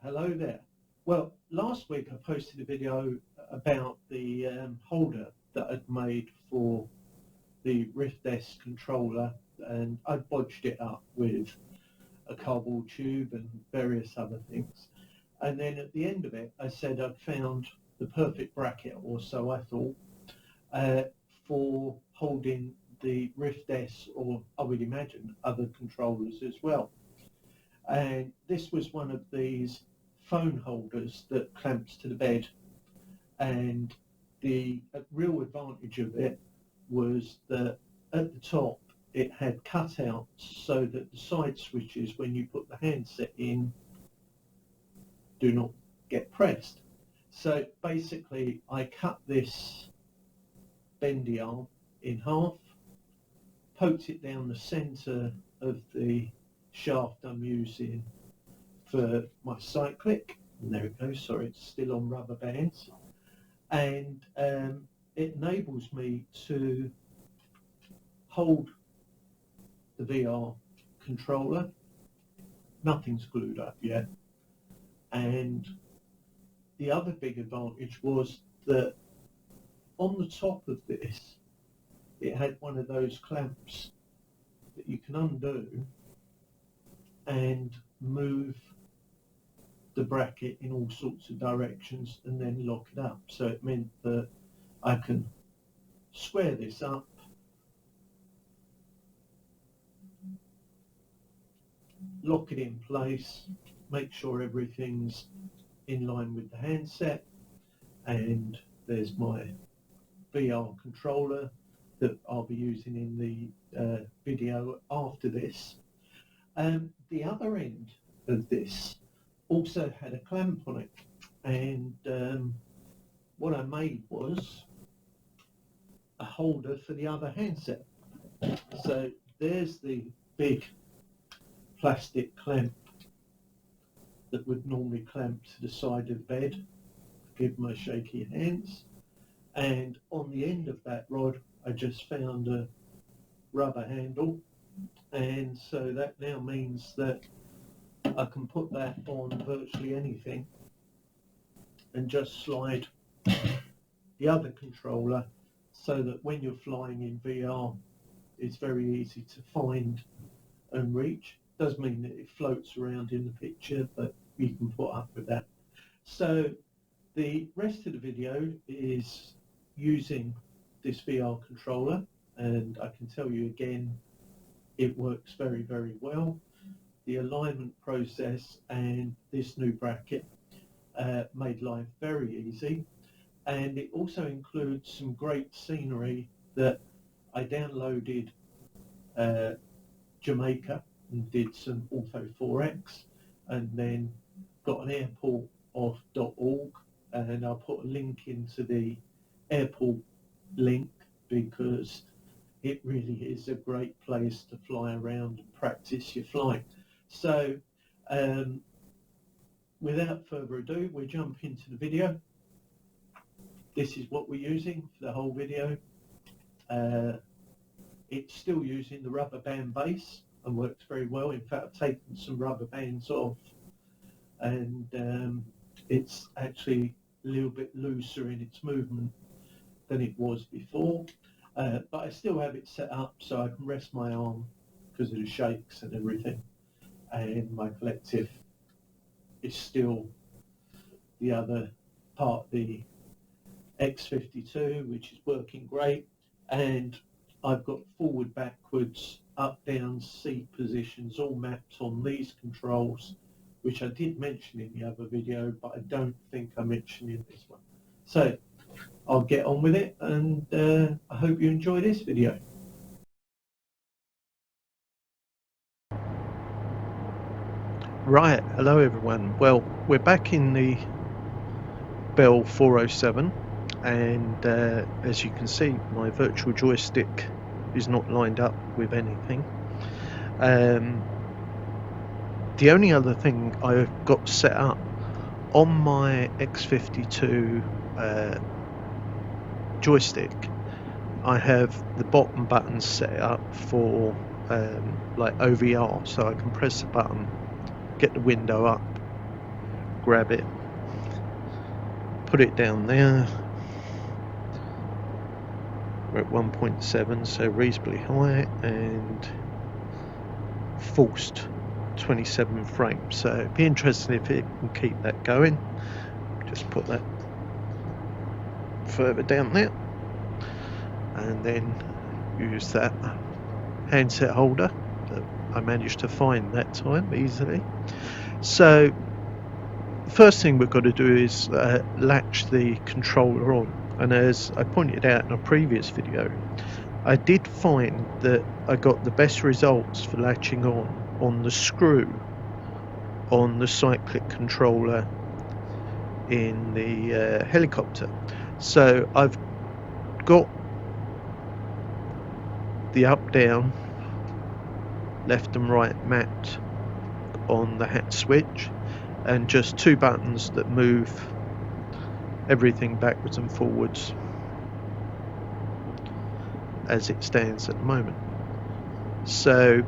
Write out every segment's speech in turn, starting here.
hello there. Well, last week I posted a video about the holder that I'd made for the Rift S controller, and I bodged it up with a cardboard tube and various other things. And then at the end of it, I said I'd found the perfect bracket, or so I thought, for holding the Rift S, or I would imagine other controllers as well. And this was one of these phone holders that clamps to the bed, and the real advantage of it was that at the top it had cutouts so that the side switches, when you put the handset in, do not get pressed. So basically I cut this bendy arm in half, poked it down the centre of the shaft I'm using for my Cyclic, and there it goes, sorry, it's still on rubber bands, and it enables me to hold the VR controller. Nothing's glued up yet, and the other big advantage was that on the top of this it had one of those clamps that you can undo and move the bracket in all sorts of directions and then lock it up. So it meant that I can square this up, lock it in place, make sure everything's in line with the handset, and there's my VR controller that I'll be using in the video after this. The other end of this also had a clamp on it, and what I made was a holder for the other handset. So there's the big plastic clamp that would normally clamp to the side of the bed, give my shaky hands, and on the end of that rod I just found a rubber handle, and so that now means that I can put that on virtually anything and just slide the other controller so that when you're flying in VR it's very easy to find and reach. Does mean that it floats around in the picture, but you can put up with that. So the rest of the video is using this VR controller, and I can tell you again, it works very, very well. The alignment process and this new bracket made life very easy, and it also includes some great scenery that I downloaded Jamaica and did some Ortho 4X, and then got an airport of .org, and I'll put a link into the airport link because it really is a great place to fly around and practice your flying. So without further ado, we jump into the video. This is what we're using for the whole video. It's still using the rubber band base and works very well. In fact, I've taken some rubber bands off, and it's actually a little bit looser in its movement than it was before, but I still have it set up so I can rest my arm because of the shakes and everything, and my collective is still the other part of the X52, which is working great, and I've got forward, backwards, up, down, seat positions all mapped on these controls, which I did mention in the other video, but I don't think I mentioned in this one. So I'll get on with it, and I hope you enjoy this video. Right, hello everyone. Well, we're back in the Bell 407, and as you can see, my virtual joystick is not lined up with anything. The only other thing I've got set up on my X52 joystick, I have the bottom buttons set up for like OVR, so I can press the button, get the window up, grab it, put it down there. We're at 1.7, so reasonably high, and forced 27 frames. So it'd be interesting if it can keep that going. Just put that further down there, and then use that handset holder that I managed to find that time easily. So the first thing we've got to do is latch the controller on, and as I pointed out in a previous video, I did find that I got the best results for latching on the screw on the Cyclic controller in the helicopter. So I've got the up down, left and right mapped on the hat switch, and just two buttons that move everything backwards and forwards as it stands at the moment. So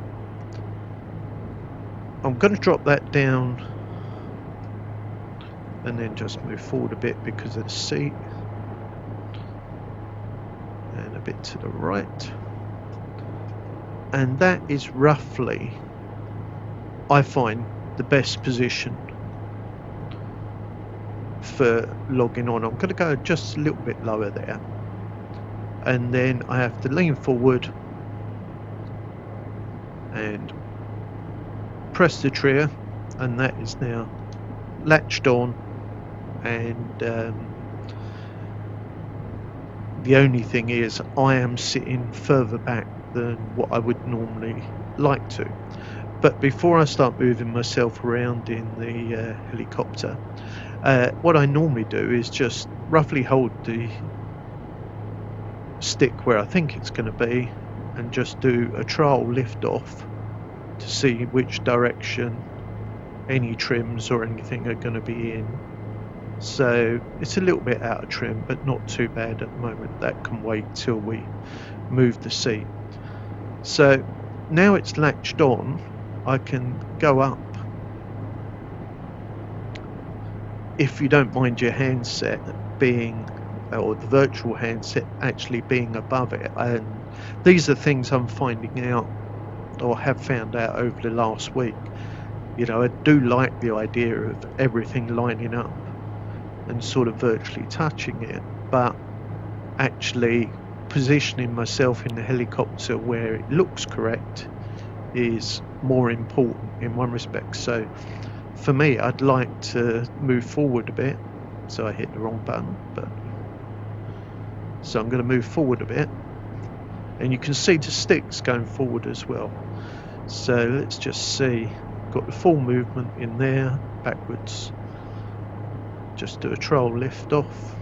I'm going to drop that down and then just move forward a bit because of the seat, and a bit to the right, and that is roughly, I find, the best position for logging on. I'm going to go just a little bit lower there, and then I have to lean forward and press the trigger, and that is now latched on, and the only thing is I am sitting further back than what I would normally like to. But before I start moving myself around in the helicopter, what I normally do is just roughly hold the stick where I think it's going to be and just do a trial lift off to see which direction any trims or anything are going to be in. So it's a little bit out of trim, but not too bad at the moment. That can wait till we move the seat. So now it's latched on, I can go up, if you don't mind your handset being, or the virtual handset actually being above it. And these are things I'm finding out, or have found out over the last week. You know, I do like the idea of everything lining up and sort of virtually touching it, but actually positioning myself in the helicopter where it looks correct is more important in one respect. So for me, I'd like to move forward a bit. So I hit the wrong button, but so I'm going to move forward a bit, and you can see the sticks going forward as well. So let's just see, got the full movement in there, backwards. Just do a trial lift off.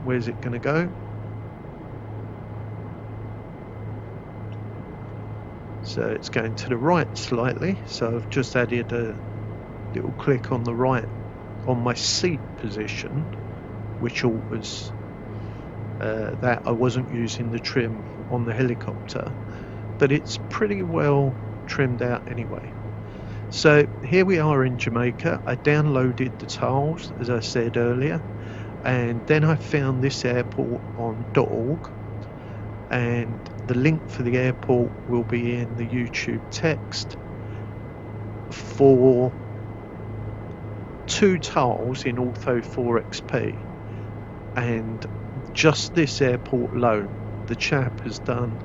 Where's it going to go? So it's going to the right slightly, so I've just added a little click on the right on my seat position, which alters that. I wasn't using the trim on the helicopter, but it's pretty well trimmed out anyway. So here we are in Jamaica. I downloaded the tiles, as I said earlier, and then I found this airport on .org, and the link for the airport will be in the YouTube text for 2 tiles in Ortho 4XP. And just this airport alone, the chap has done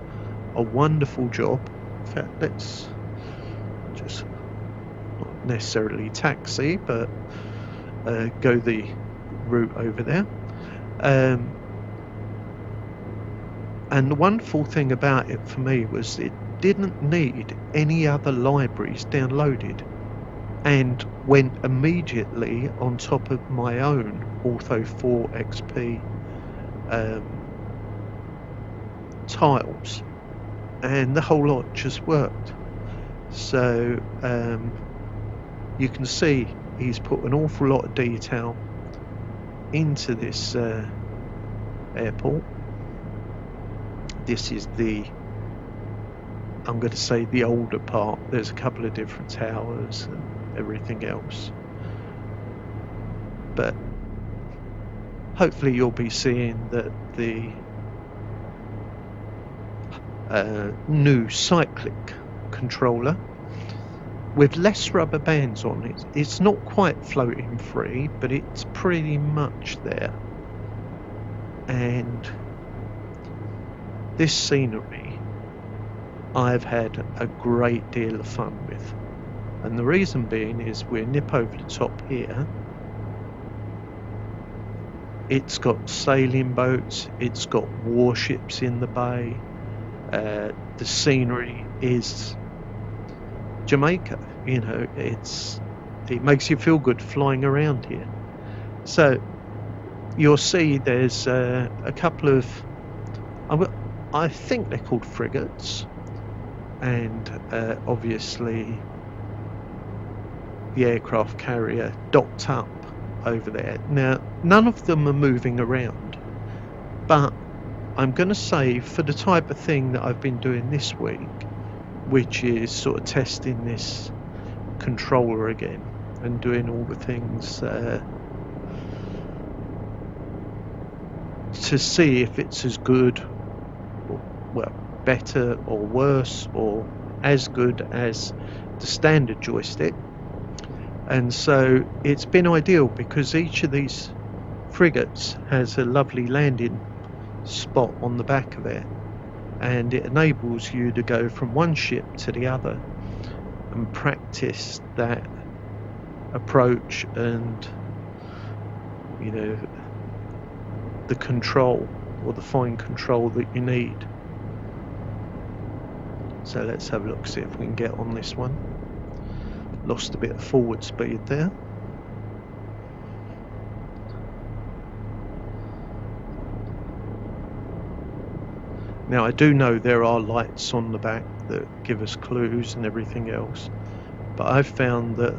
a wonderful job. In fact, let's just, not necessarily taxi, but go the route over there. And the wonderful thing about it for me was it didn't need any other libraries downloaded, and went immediately on top of my own Ortho 4XP tiles, and the whole lot just worked. So you can see he's put an awful lot of detail into this airport. This is the, I'm going to say, the older part. There's a couple of different towers and everything else. but hopefully you'll be seeing that the new Cyclic controller with less rubber bands on it. It's not quite floating free, but it's pretty much there. And this scenery I've had a great deal of fun with. And the reason being is we're nip over the top here. It's got sailing boats, it's got warships in the bay. The scenery is Jamaica, you know, it makes you feel good flying around here. So you'll see there's a couple of, I think they're called frigates, and obviously the aircraft carrier docked up over there. Now, none of them are moving around, but I'm going to say for the type of thing that I've been doing this week, which is sort of testing this controller again and doing all the things to see if it's as good, or, well, better or worse, or as good as the standard joystick. And so it's been ideal because each of these frigates has a lovely landing spot on the back of it, and it enables you to go from one ship to the other and practice that approach and, you know, the control or the fine control that you need. So let's have a look, see if we can get on this one. Lost a bit of forward speed there. Now I do know there are lights on the back that give us clues and everything else, but I've found that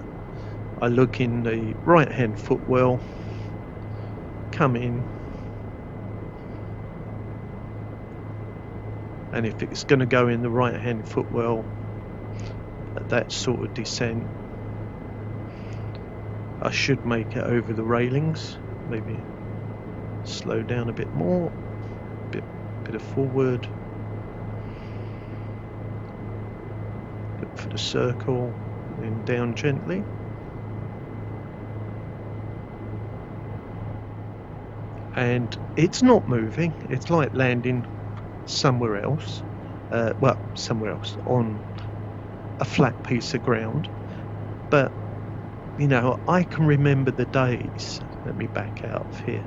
I look in the right hand footwell, come in, and if it's going to go in the right hand footwell at that sort of descent, I should make it over the railings. Maybe slow down a bit more, bit of forward, look for the circle, and down gently. And it's not moving, it's like landing somewhere else, well, somewhere else on a flat piece of ground. But you know, I can remember the days, let me back out of here,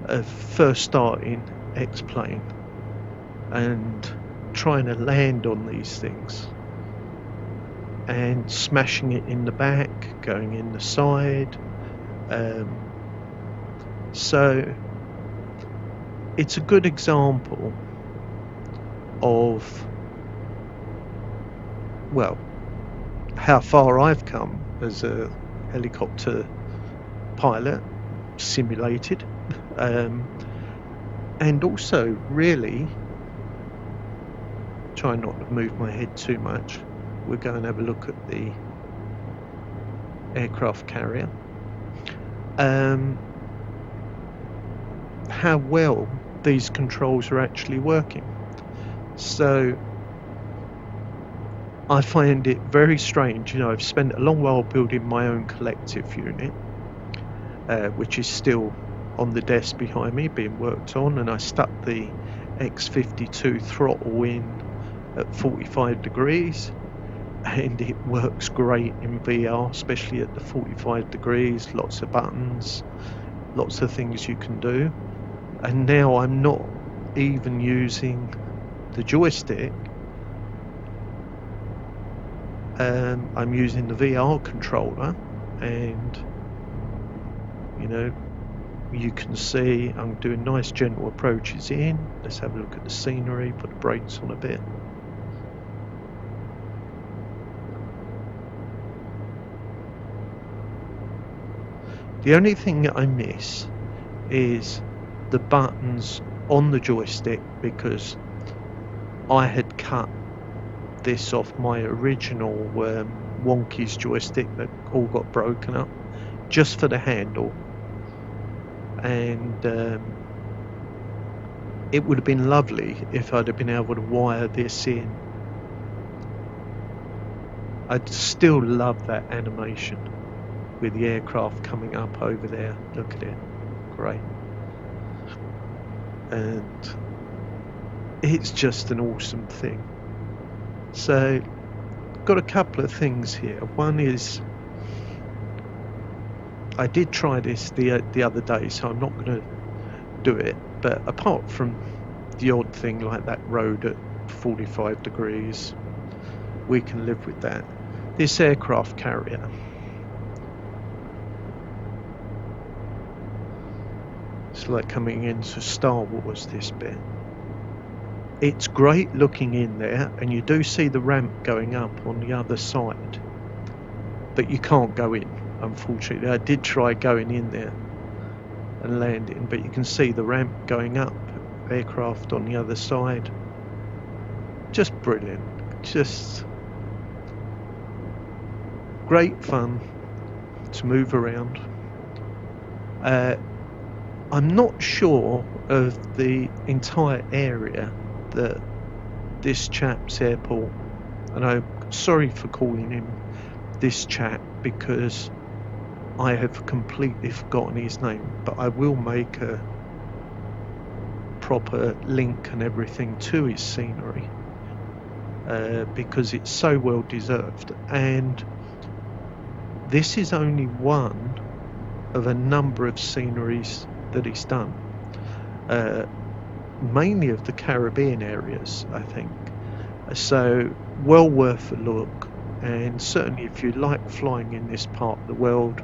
of first starting X-Plane and trying to land on these things and smashing it in the back, going in the side. So it's a good example of, well, how far I've come as a helicopter pilot, simulated, and also really try not to move my head too much. We'll go and have a look at the aircraft carrier. How well these controls are actually working. So I find it very strange, you know, I've spent a long while building my own collective unit, which is still on the desk behind me being worked on, and I stuck the X52 throttle in at 45 degrees, and it works great in VR, especially at the 45 degrees, lots of buttons, lots of things you can do. And now I'm not even using the joystick, I'm using the VR controller, and you know, you can see I'm doing nice gentle approaches in. Let's have a look at the scenery, put the brakes on a bit. The only thing that I miss is the buttons on the joystick, because I had cut this off my original Wonky's joystick that all got broken up just for the handle, and it would have been lovely if I'd have been able to wire this in. I'd still love that animation with the aircraft coming up over there. Look at it, great. And it's just an awesome thing. So got a couple of things here. One is, I did try this the other day, so I'm not going to do it, but apart from the odd thing like that road at 45 degrees, we can live with that. This aircraft carrier, it's like coming into Star Wars, this bit. It's great looking in there, and you do see the ramp going up on the other side, but you can't go in, unfortunately. I did try going in there and landing, but you can see the ramp going up, aircraft on the other side. Just brilliant, just great fun to move around. I'm not sure of the entire area that this chap's airport, and I'm sorry for calling him this chap because I have completely forgotten his name, but I will make a proper link and everything to his scenery because it's so well deserved. And this is only one of a number of sceneries that he's done, mainly of the Caribbean areas, I think. So well worth a look, and certainly if you like flying in this part of the world,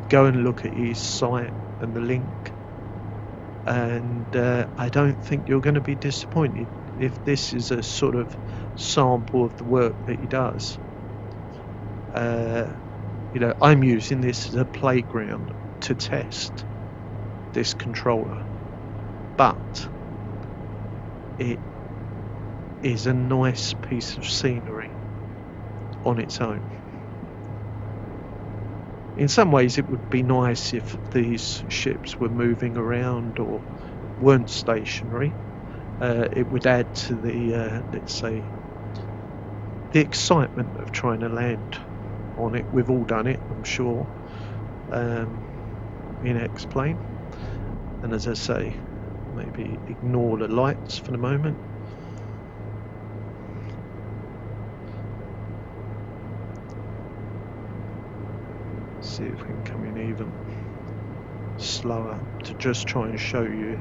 go and look at his site and the link, and I don't think you're going to be disappointed if this is a sort of sample of the work that he does. You know, I'm using this as a playground to test this controller, but it is a nice piece of scenery on its own. In some ways it would be nice if these ships were moving around or weren't stationary. It would add to the, let's say, the excitement of trying to land on it. We've all done it, I'm sure, in X-Plane. And as I say, maybe ignore the lights for the moment. See if we can come in even slower to just try and show you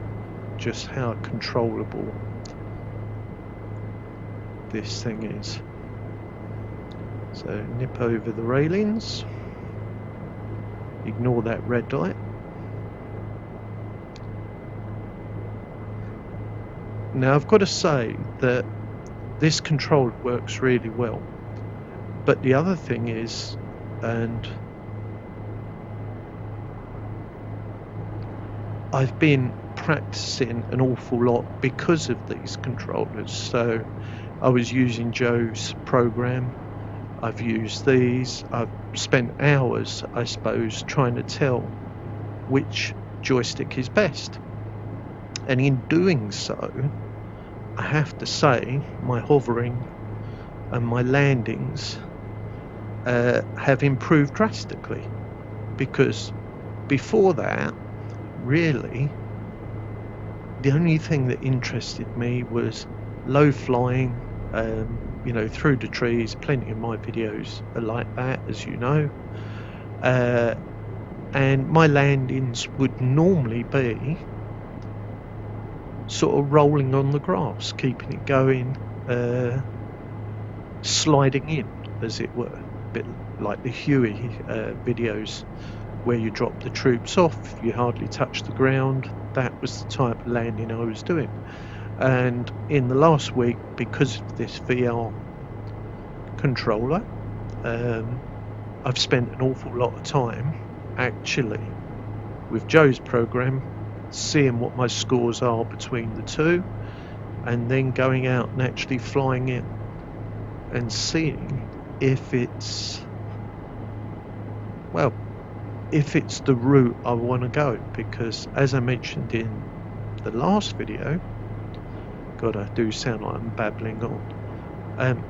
just how controllable this thing is. So nip over the railings, ignore that red light. Now I've got to say that this controller works really well, but the other thing is, and I've been practicing an awful lot because of these controllers. So I was using Joe's program, I've used these, I've spent hours, I suppose, trying to tell which joystick is best. And in doing so, I have to say my hovering and my landings have improved drastically, because before that, really, the only thing that interested me was low flying, you know, through the trees. Plenty of my videos are like that, as you know, and my landings would normally be sort of rolling on the grass, keeping it going, sliding in, as it were, a bit like the Huey videos where you drop the troops off, you hardly touch the ground. That was the type of landing I was doing. And in the last week, because of this VR controller, I've spent an awful lot of time actually with Joe's program, seeing what my scores are between the two, and then going out and actually flying it and seeing if it's well, if it's the route I want to go, because as I mentioned in the last video, God, I do sound like I'm babbling on,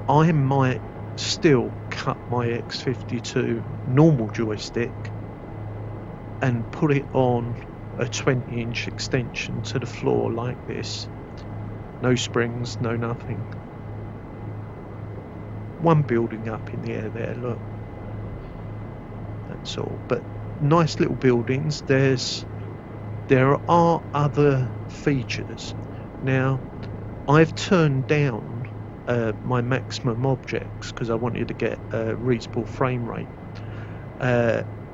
I might still cut my X52 normal joystick and put it on a 20-inch extension to the floor like this. No springs, no nothing. One building up in the air there, look. That's all. But nice little buildings. There are other features. Now, I've turned down my maximum objects because I wanted to get a reasonable frame rate.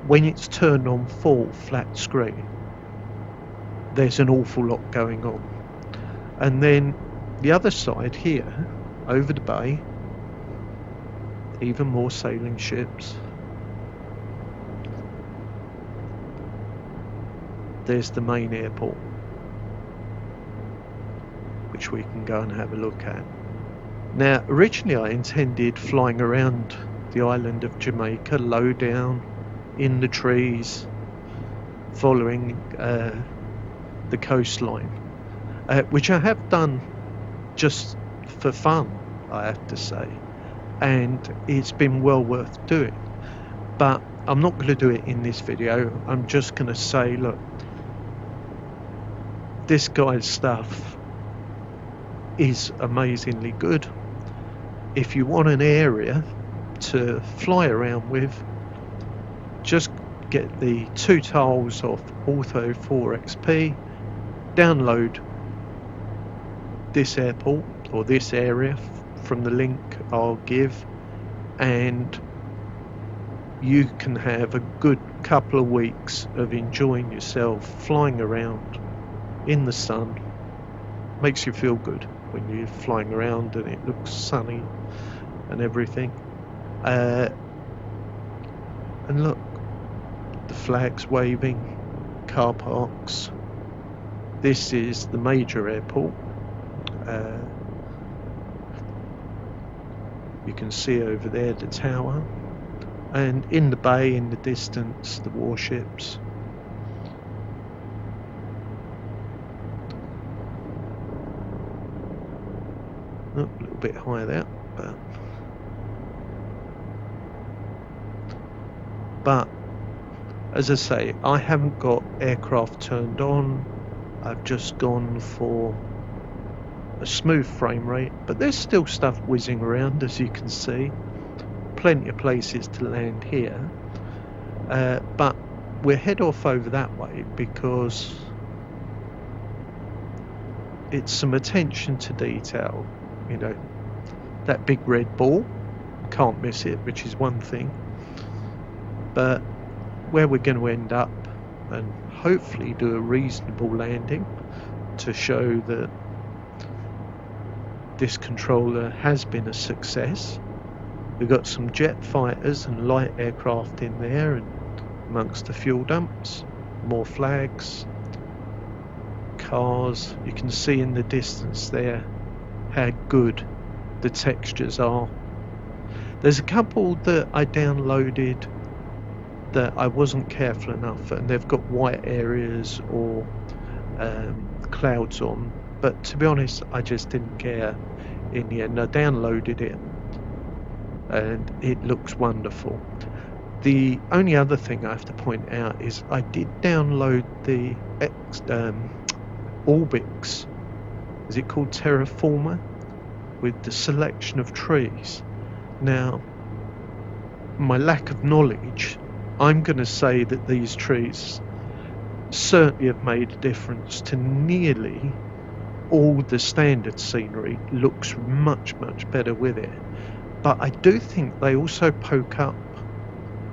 When it's turned on full flat screen, there's an awful lot going on. And then the other side here, over the bay, even more sailing ships. There's the main airport, which we can go and have a look at. Now, originally I intended flying around the island of Jamaica, low down in the trees, following the coastline, which I have done just for fun, I have to say, and it's been well worth doing. But I'm not going to do it in this video. I'm just going to say, look, this guy's stuff is amazingly good. If you want an area to fly around with, just get the 2 tiles of Ortho 4XP, download this airport or this area from the link I'll give, and you can have a good couple of weeks of enjoying yourself flying around in the sun. Makes you feel good when you're flying around and it looks sunny and everything. And look, the flags waving, car parks. This is the major airport. You can see over there the tower, and in the bay in the distance the warships. Oh, a little bit high there, but as I say, I haven't got aircraft turned on. I've just gone for a smooth frame rate, but there's still stuff whizzing around, as you can see. Plenty of places to land here, but we'll head off over that way because it's some attention to detail. You know, that big red ball, can't miss it, which is one thing. But where we're going to end up, and hopefully do a reasonable landing to show that this controller has been a success. We've got some jet fighters and light aircraft in there, and amongst the fuel dumps, more flags, cars. You can see in the distance there how good the textures are. There's a couple that I downloaded that I wasn't careful enough, and they've got white areas or clouds on, but to be honest I just didn't care in the end. I downloaded it and it looks wonderful. The only other thing I have to point out is I did download the Orbix, is it called Terraformer, with the selection of trees. Now, my lack of knowledge, I'm going to say that these trees certainly have made a difference to nearly all the standard scenery. Looks much better with it, but I do think they also poke up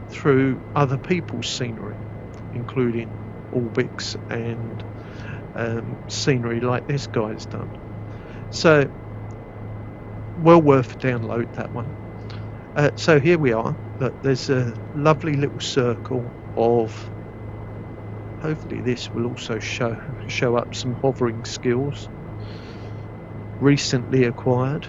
through other people's scenery, including Orbix and scenery like this guy's done. So well worth a download, that one. So here we are. Look, there's a lovely little circle of, hopefully this will also show up some hovering skills recently acquired.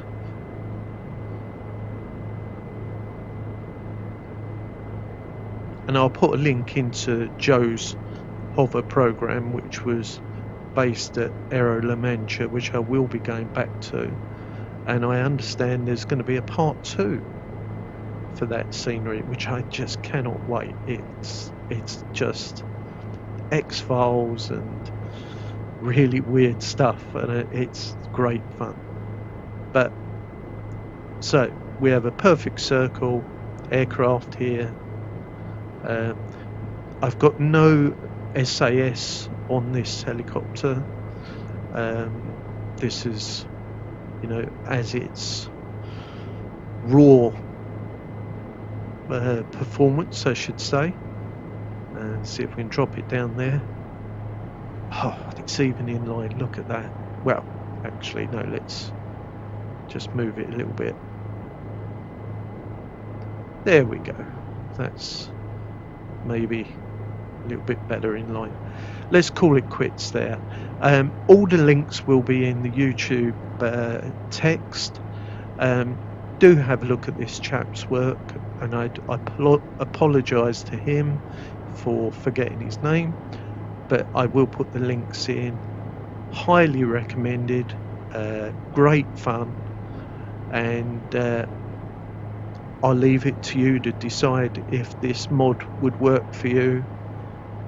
and I'll put a link into Joe's hover program, which was based at Aero La Mancha, which I will be going back to, and I understand there's going to be a part 2 for that scenery, which I just cannot wait. It's just X-Files and really weird stuff, and it's great fun. But so we have a perfect circle aircraft here. I've got no SAS on this helicopter. This is, you know, as its raw performance, I should say. See if we can drop it down there. Oh, it's even in line. Look at that. Well, actually, no, let's just move it a little bit. There we go. That's maybe a little bit better in line. Let's call it quits there. All the links will be in the YouTube text. Do have a look at this chap's work, and I apologise to him for forgetting his name, but I will put the links in. Highly recommended, great fun, and I'll leave it to you to decide if this mod would work for you.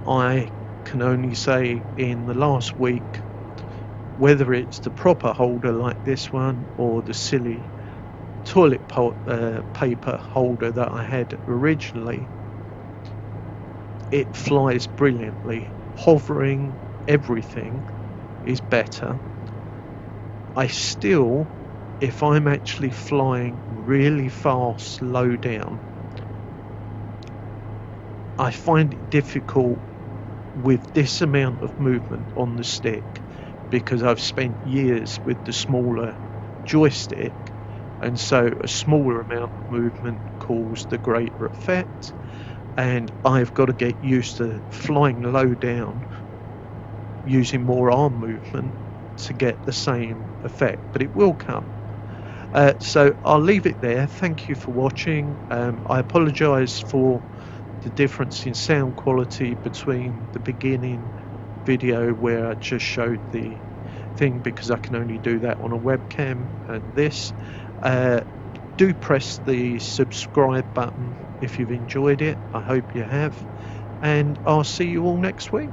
I can only say in the last week, whether it's the proper holder like this one or the silly toilet paper holder that I had originally, it flies brilliantly. Hovering, everything is better. I still, if I'm actually flying really fast low down, I find it difficult with this amount of movement on the stick, because I've spent years with the smaller joystick, and so a smaller amount of movement caused a greater effect, and I've got to get used to flying low down using more arm movement to get the same effect, but it will come. So I'll leave it there. Thank you for watching. I apologise for the difference in sound quality between the beginning video where I just showed the thing, because I can only do that on a webcam, and this. Do press the subscribe button if you've enjoyed it. I hope you have, and I'll see you all next week.